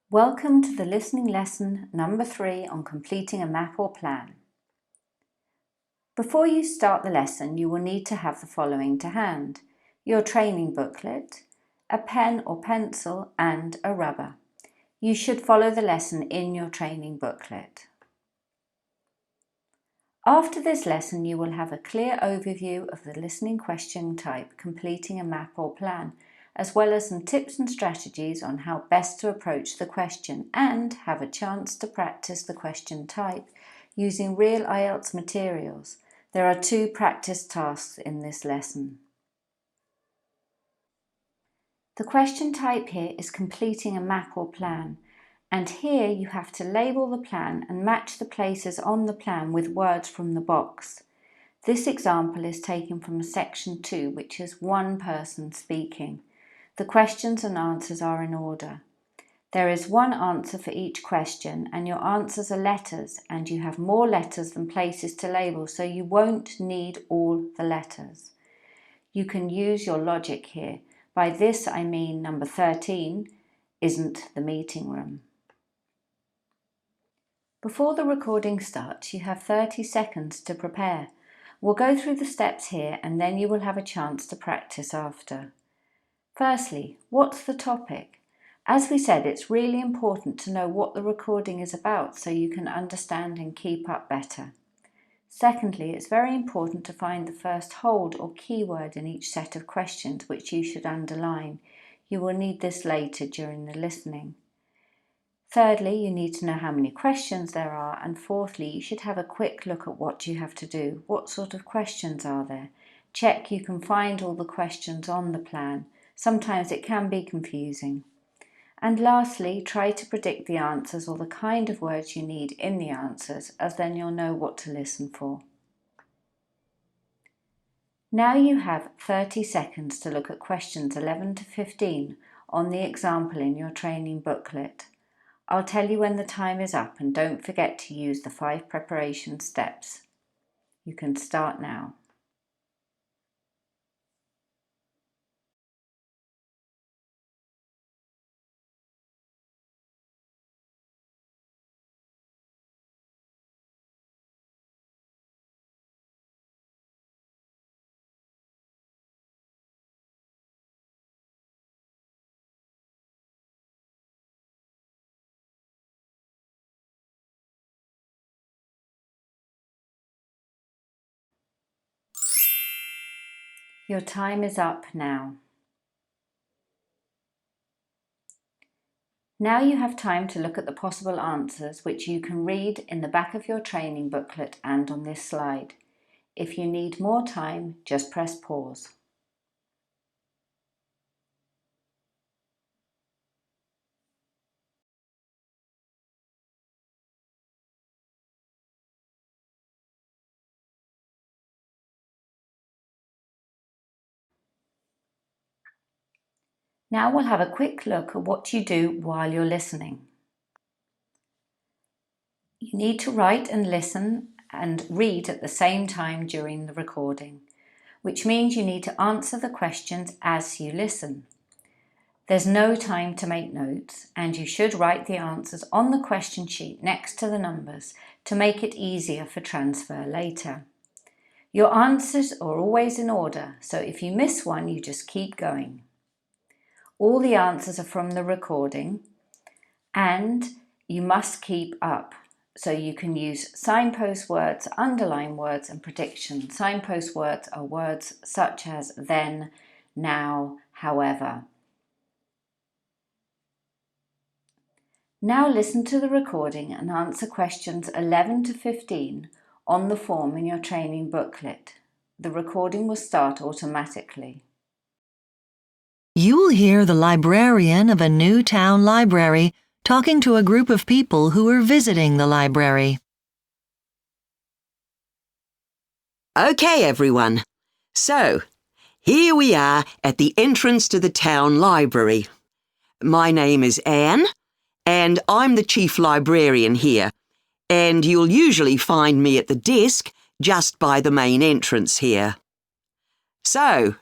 Welcome to the listening lesson number 3 on completing a map or plan. Before you start the lesson, you will need to have the following to hand: your training booklet, a pen or pencil, and a rubber. You should follow the lesson in your training booklet. After this lesson, you will have a clear overview of the listening question type completing a map or plan, as well as some tips and strategies on how best to approach the question, and have a chance to practice the question type using real IELTS materials. There are 2 practice tasks in this lesson. The question type here is completing a map or plan, and here you have to label the plan and match the places on the plan with words from the box. This example is taken from section 2, which is one person speaking. The questions and answers are in order. There is one answer for each question, and your answers are letters, and you have more letters than places to label, so you won't need all the letters. You can use your logic here. By this I mean number 13 isn't the meeting room. Before the recording starts, you have 30 seconds to prepare. We'll go through the steps here, and then you will have a chance to practice after. Firstly, what's the topic? As we said, it's really important to know what the recording is about so you can understand and keep up better. Secondly, it's very important to find the first hold or keyword in each set of questions, which you should underline. You will need this later during the listening. Thirdly, you need to know how many questions there are, and fourthly, you should have a quick look at what you have to do. What sort of questions are there? Check you can find all the questions on the plan. Sometimes it can be confusing. And lastly, try to predict the answers or the kind of words you need in the answers, as then you'll know what to listen for. Now you have 30 seconds to look at questions 11 to 15 on the example in your training booklet. I'll tell you when the time is up, and don't forget to use the 5 preparation steps. You can start now. Your time is up now. Now you have time to look at the possible answers, which you can read in the back of your training booklet and on this slide. If you need more time, just press pause. Now we'll have a quick look at what you do while you're listening. You need to write and listen and read at the same time during the recording, which means you need to answer the questions as you listen. There's no time to make notes, and you should write the answers on the question sheet next to the numbers to make it easier for transfer later. Your answers are always in order, so if you miss one, you just keep going. All the answers are from the recording, and you must keep up. So you can use signpost words, underline words, and prediction. Signpost words are words such as then, now, however. Now listen to the recording and answer questions 11 to 15 on the form in your training booklet. The recording will start automatically. You will hear the librarian of a new town library talking to a group of people who are visiting the library. Okay, everyone. So, here we are at the entrance to the town library. My name is Anne, and I'm the chief librarian here, and you'll usually find me at the desk just by the main entrance here. So,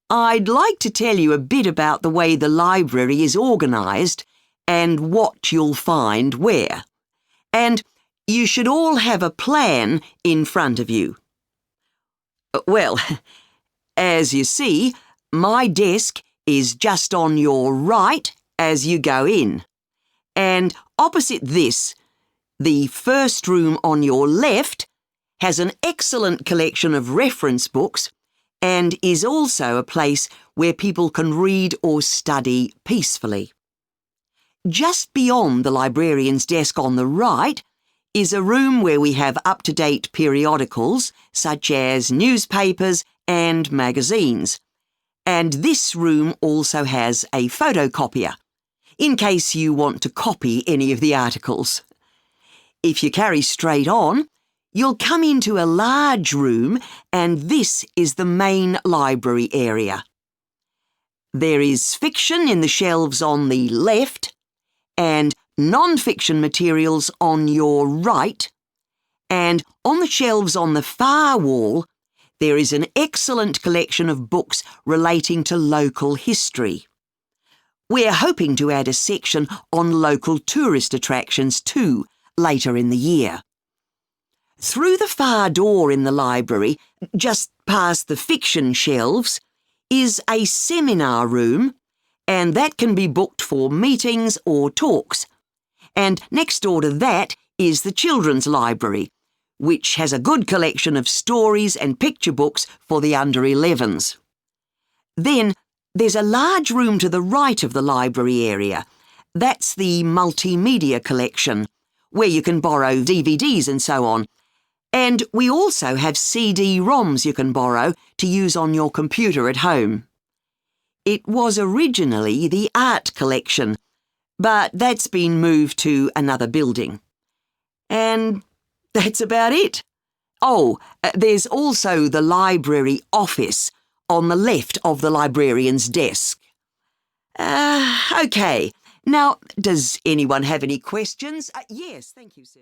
I'd like to tell you a bit about the way the library is organised and what you'll find where. And you should all have a plan in front of you. Well, as you see, my desk is just on your right as you go in. And opposite this, the first room on your left has an excellent collection of reference books and is also a place where people can read or study peacefully. Just beyond the librarian's desk on the right is a room where we have up-to-date periodicals such as newspapers and magazines. And this room also has a photocopier, in case you want to copy any of the articles. If you carry straight on, you'll come into a large room, and this is the main library area. There is fiction in the shelves on the left and non-fiction materials on your right, and on the shelves on the far wall there is an excellent collection of books relating to local history. We're hoping to add a section on local tourist attractions too later in the year. Through the far door in the library, just past the fiction shelves, is a seminar room, and that can be booked for meetings or talks. And next door to that is the children's library, which has a good collection of stories and picture books for the under 11s. Then there's a large room to the right of the library area. That's the multimedia collection, where you can borrow DVDs and so on. And we also have CD-ROMs you can borrow to use on your computer at home. It was originally the art collection, but that's been moved to another building. And that's about it. Oh, there's also the library office on the left of the librarian's desk. OK. Now, does anyone have any questions? Yes, thank you, sir.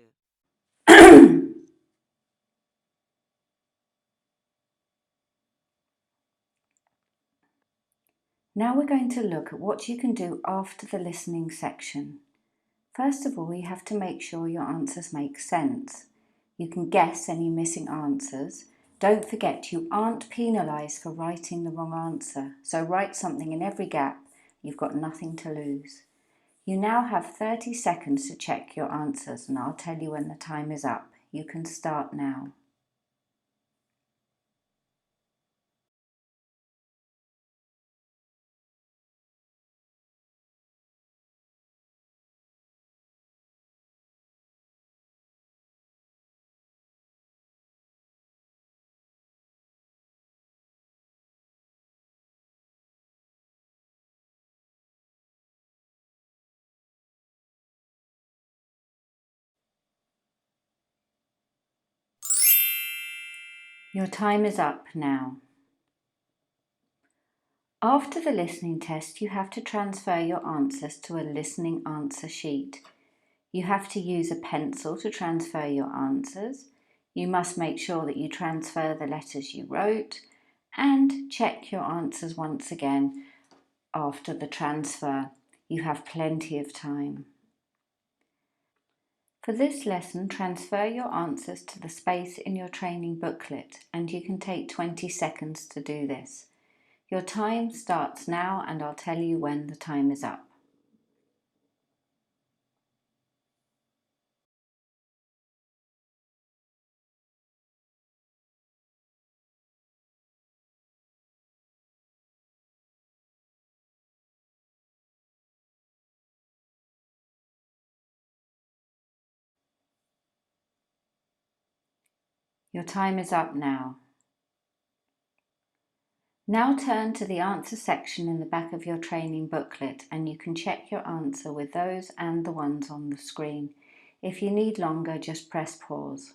Now we're going to look at what you can do after the listening section. First of all, you have to make sure your answers make sense. You can guess any missing answers. Don't forget you aren't penalised for writing the wrong answer, so write something in every gap. You've got nothing to lose. You now have 30 seconds to check your answers, and I'll tell you when the time is up. You can start now. Your time is up now. After the listening test, you have to transfer your answers to a listening answer sheet. You have to use a pencil to transfer your answers. You must make sure that you transfer the letters you wrote and check your answers once again after the transfer. You have plenty of time. For this lesson, transfer your answers to the space in your training booklet, and you can take 20 seconds to do this. Your time starts now, and I'll tell you when the time is up. Your time is up now. Now turn to the answer section in the back of your training booklet, and you can check your answer with those and the ones on the screen. If you need longer, just press pause.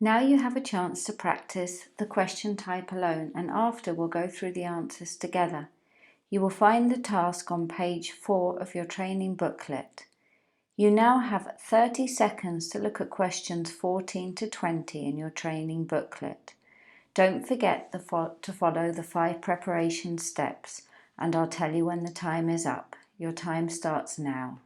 Now you have a chance to practice the question type alone, and after we'll go through the answers together. You will find the task on page 4 of your training booklet. You now have 30 seconds to look at questions 14 to 20 in your training booklet. Don't forget to follow the 5 preparation steps, and I'll tell you when the time is up. Your time starts now.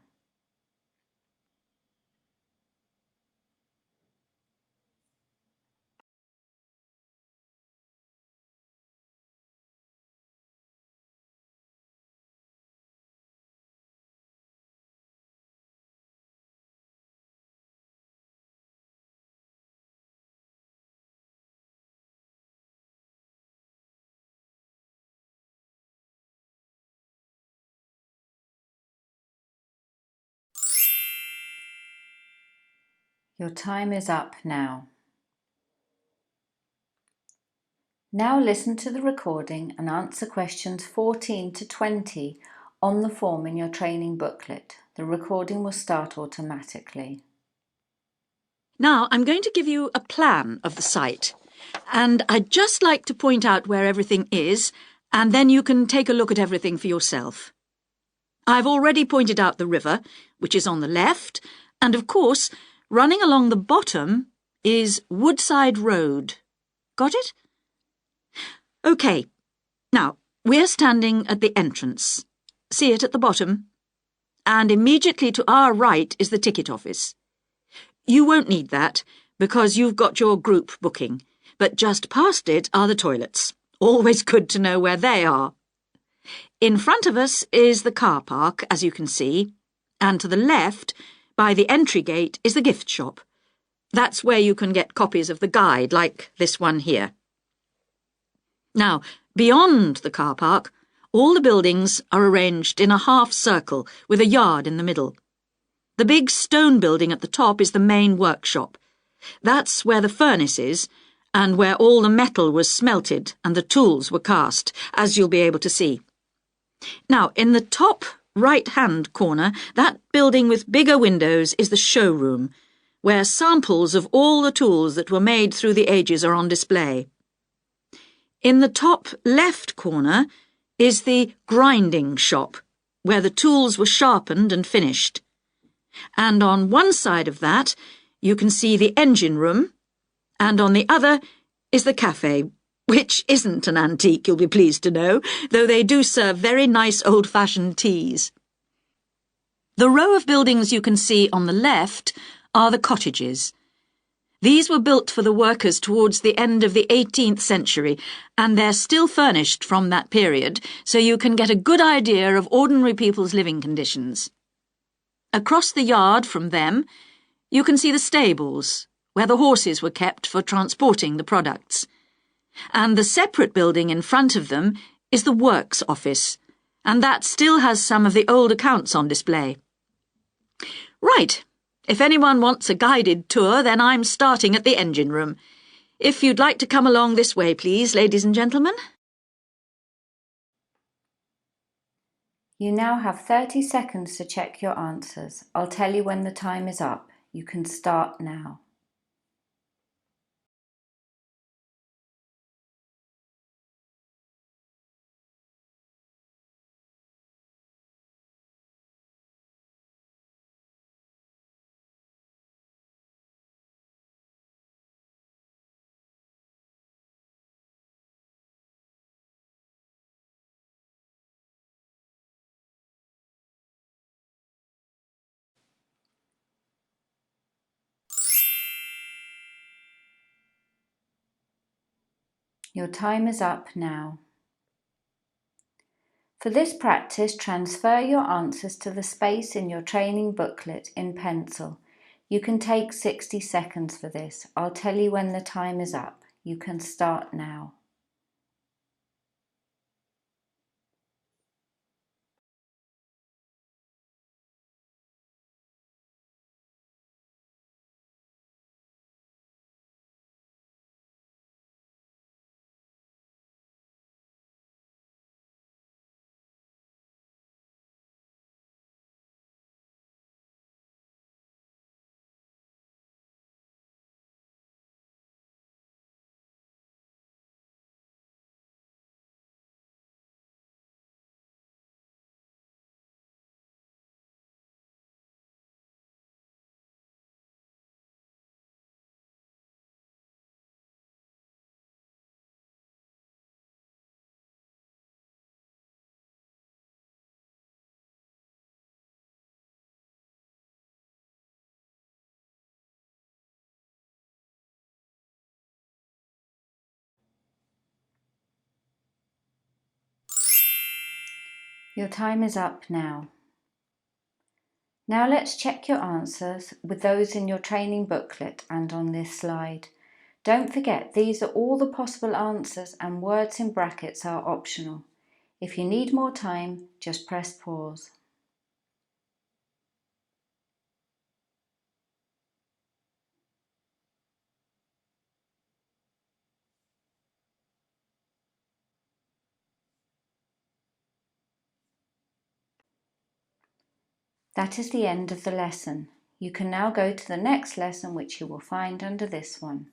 Your time is up now. Now listen to the recording and answer questions 14 to 20 on the form in your training booklet. The recording will start automatically. Now, I'm going to give you a plan of the site, and I'd just like to point out where everything is, and then you can take a look at everything for yourself. I've already pointed out the river, which is on the left, and of course, running along the bottom is Woodside Road. Got it? OK. Now, we're standing at the entrance. See it at the bottom? And immediately to our right is the ticket office. You won't need that, because you've got your group booking, but just past it are the toilets. Always good to know where they are. In front of us is the car park, as you can see, and to the left, by the entry gate, is the gift shop. That's where you can get copies of the guide, like this one here. Now, beyond the car park, all the buildings are arranged in a half circle with a yard in the middle. The big stone building at the top is the main workshop. That's where the furnace is, and where all the metal was smelted and the tools were cast, as you'll be able to see. Now, in the top right-hand corner, that building with bigger windows is the showroom, where samples of all the tools that were made through the ages are on display. In the top left corner is the grinding shop, where the tools were sharpened and finished. And on one side of that, you can see the engine room, and on the other is the cafe, which isn't an antique, you'll be pleased to know, though they do serve very nice old-fashioned teas. The row of buildings you can see on the left are the cottages. These were built for the workers towards the end of the 18th century, and they're still furnished from that period, so you can get a good idea of ordinary people's living conditions. Across the yard from them, you can see the stables, where the horses were kept for transporting the products. And the separate building in front of them is the works office, and that still has some of the old accounts on display. Right, if anyone wants a guided tour, then I'm starting at the engine room. If you'd like to come along this way, please, ladies and gentlemen. You now have 30 seconds to check your answers. I'll tell you when the time is up. You can start now. Your time is up now. For this practice, transfer your answers to the space in your training booklet in pencil. You can take 60 seconds for this. I'll tell you when the time is up. You can start now. Your time is up now. Now let's check your answers with those in your training booklet and on this slide. Don't forget, these are all the possible answers and words in brackets are optional. If you need more time, just press pause. That is the end of the lesson. You can now go to the next lesson, which you will find under this one.